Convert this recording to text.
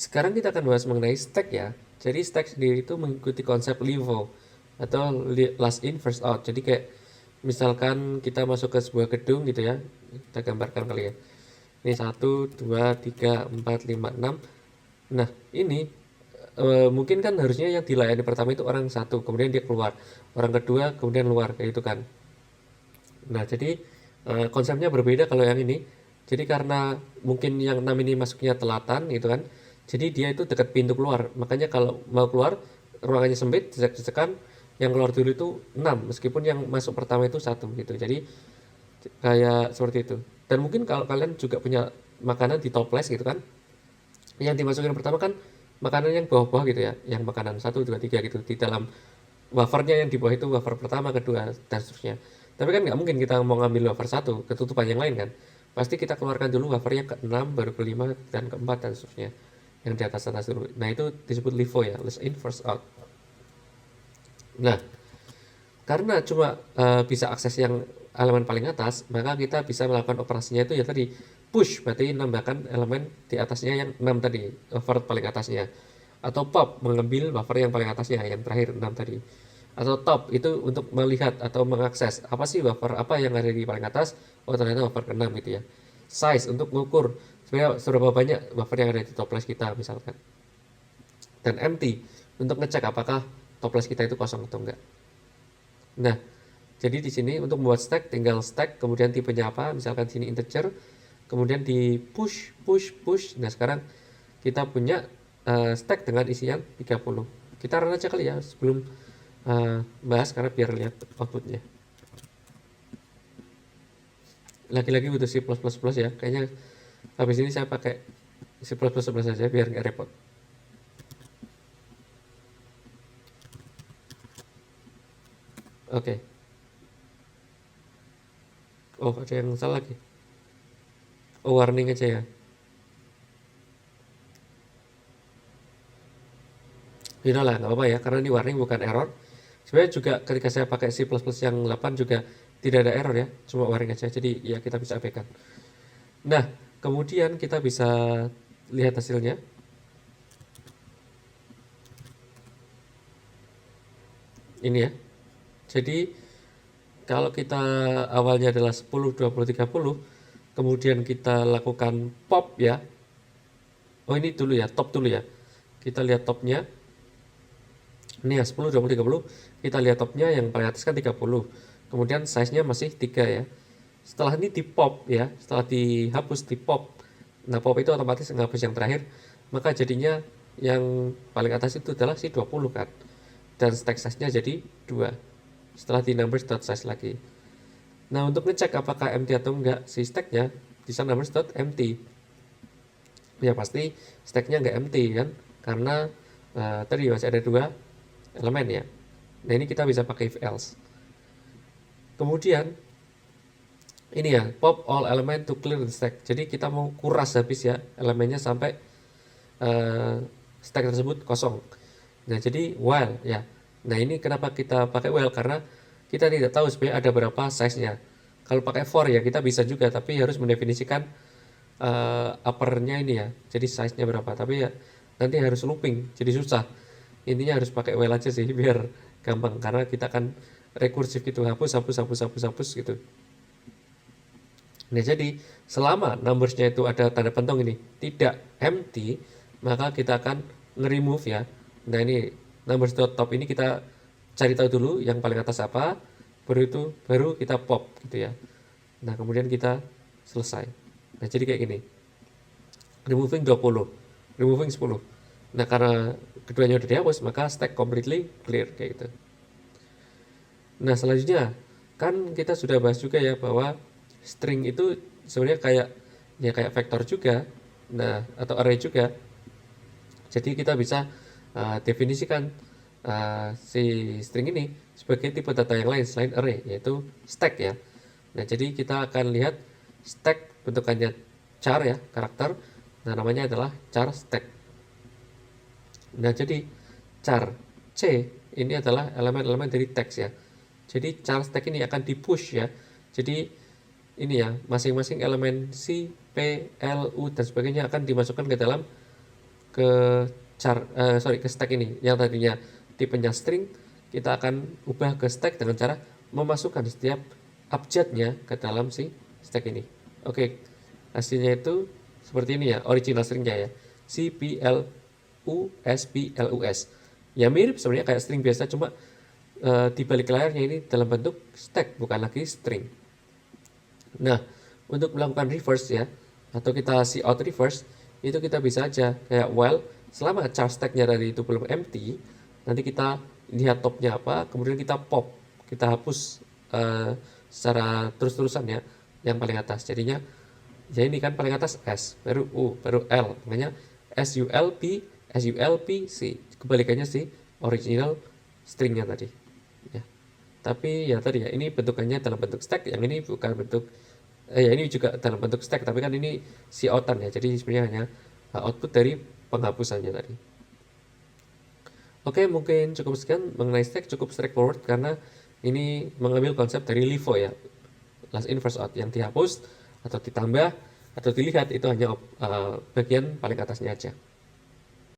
Sekarang kita akan bahas mengenai stack ya. Jadi stack sendiri itu mengikuti konsep LIFO atau last in first out. Jadi kayak misalkan kita masuk ke sebuah gedung gitu ya. Kita gambarkan kali ya. Ini 1, 2, 3, 4, 5, 6. Nah, ini mungkin kan harusnya yang dilayani pertama itu orang satu, kemudian dia keluar. Orang kedua kemudian luar kayak itu kan. Nah, jadi konsepnya berbeda kalau yang ini. Jadi karena mungkin yang 6 ini masuknya telatan gitu kan. Jadi dia itu dekat pintu keluar. Makanya kalau mau keluar ruangannya sempit, dicek-cekan, yang keluar dulu itu 6 meskipun yang masuk pertama itu satu gitu. Jadi kayak seperti itu. Dan mungkin kalau kalian juga punya makanan di toples gitu kan. Yang dimasukin pertama kan makanan yang bawah-bawah gitu ya, yang makanan 1, 2, 3 gitu di dalam wafernya, yang di bawah itu wafer pertama, kedua, dan seterusnya. Tapi kan nggak mungkin kita mau ngambil wafer satu, ketutupan yang lain kan. Pasti kita keluarkan dulu wafernya ke-6, baru ke-5, dan ke-4, dan seterusnya. Yang di atas dulu. Nah, itu disebut LIFO ya, last in, first out. Nah, karena cuma bisa akses yang elemen paling atas, maka kita bisa melakukan operasinya itu ya tadi, push, berarti nambahkan elemen di atasnya yang 6 tadi, wafer paling atasnya. Atau pop, mengambil wafer yang paling atasnya, yang terakhir 6 tadi. Atau top, itu untuk melihat atau mengakses apa sih wafer apa yang ada di paling atas. Oh, ternyata wafer ke-6 gitu ya. Size, untuk mengukur sebenarnya seberapa banyak wafer yang ada di toples kita misalkan. Dan empty, untuk ngecek apakah toples kita itu kosong atau enggak. Nah, jadi di sini untuk membuat stack tinggal stack, kemudian tipenya apa, misalkan sini integer, kemudian di push, push, push. Nah, sekarang kita punya stack dengan isian 30. Kita run aja kali ya sebelum bahas, karena biar lihat outputnya. Lagi-lagi butuh C++ ya. Kayaknya habis ini saya pakai C++ 11 saja biar nggak repot. Oke. Oh, ada yang salah lagi. Oh, warning aja ya. Tidak lah, nggak apa-apa ya, karena ini warning bukan error. Sebenarnya juga ketika saya pakai C++ yang 8 juga tidak ada error ya, cuma warning aja. Jadi ya kita bisa abaikan. Nah, kemudian kita bisa lihat hasilnya. Ini ya. Jadi kalau kita awalnya adalah 10, 20, 30, kemudian kita lakukan pop ya. Oh, ini dulu ya, top dulu ya. Kita lihat topnya. Ini ya 10, 20, 30. Kita lihat topnya yang paling atas kan 30. Kemudian size-nya masih 3 ya. Setelah ini di pop ya, setelah dihapus di pop. Nah, pop itu otomatis menghapus yang terakhir, maka jadinya yang paling atas itu adalah si 20 kan. Dan stack size-nya jadi 2. Setelah di numbers.size lagi. Nah, untuk ngecek apakah empty atau enggak si stacknya, bisa numbers.empty. Ya pasti stacknya enggak empty kan, karena tadi masih ada 2 elemen ya. Nah, ini kita bisa pakai if else. Kemudian ini ya, pop all element to clear the stack. Jadi kita mau kuras habis ya elemennya sampai stack tersebut kosong. Nah, jadi while ya. Nah, ini kenapa kita pakai while, karena kita tidak tahu sebenarnya ada berapa size-nya. Kalau pakai for ya kita bisa juga, tapi harus mendefinisikan uppernya ini ya. Jadi size-nya berapa. Tapi ya nanti harus looping, jadi susah. Intinya harus pakai while aja sih biar gampang, karena kita akan rekursif gitu, hapus hapus hapus hapus hapus gitu. Nah, jadi selama numbersnya itu ada tanda pentung ini tidak empty, maka kita akan nge-remove ya. Nah, ini numbers.top ini kita cari tahu dulu yang paling atas apa, baru kita pop gitu ya. Nah, kemudian kita selesai. Nah, jadi kayak gini. Removing 20, removing 10. Nah, karena keduanya udah dihapus, maka stack completely clear kayak gitu. Nah, selanjutnya kan kita sudah bahas juga ya bahwa string itu sebenarnya kayak ya kayak vektor juga. Nah, atau array juga. Jadi kita bisa definisikan si string ini sebagai tipe data yang lain selain array, yaitu stack ya. Nah, jadi kita akan lihat stack bentukannya char ya, karakter. Nah, namanya adalah char stack. Nah, jadi char C ini adalah elemen-elemen dari teks ya. Jadi char stack ini akan di-push ya. Jadi ini ya, masing-masing elemen C, P, L, U dan sebagainya akan dimasukkan ke dalam ke ke stack ini yang tadinya tipenya string, kita akan ubah ke stack dengan cara memasukkan setiap abjadnya ke dalam si stack ini. Oke, hasilnya itu seperti ini ya, original stringnya ya, CPLUS. Ya mirip sebenarnya kayak string biasa, cuma di balik layarnya ini dalam bentuk stack, bukan lagi string. Nah, untuk melakukan reverse ya, atau kita cout reverse, itu kita bisa aja kayak while selama char stacknya tadi itu belum empty, nanti kita lihat topnya apa, kemudian kita pop, kita hapus secara terus-terusan ya, yang paling atas. Jadinya ya ini kan paling atas S, baru U, baru L, makanya SULP, SULP, C, kebalikannya si original stringnya tadi. Ya. Tapi ya tadi ya, ini bentukannya dalam bentuk stack, yang ini bukan bentuk ya ini juga dalam bentuk stack, tapi kan ini si outan ya, jadi sebenarnya hanya output dari penghapusannya tadi. Oke, mungkin cukup sekian mengenai stack, cukup straightforward karena ini mengambil konsep dari LIFO ya, last in first out, yang dihapus atau ditambah atau dilihat itu hanya bagian paling atasnya aja.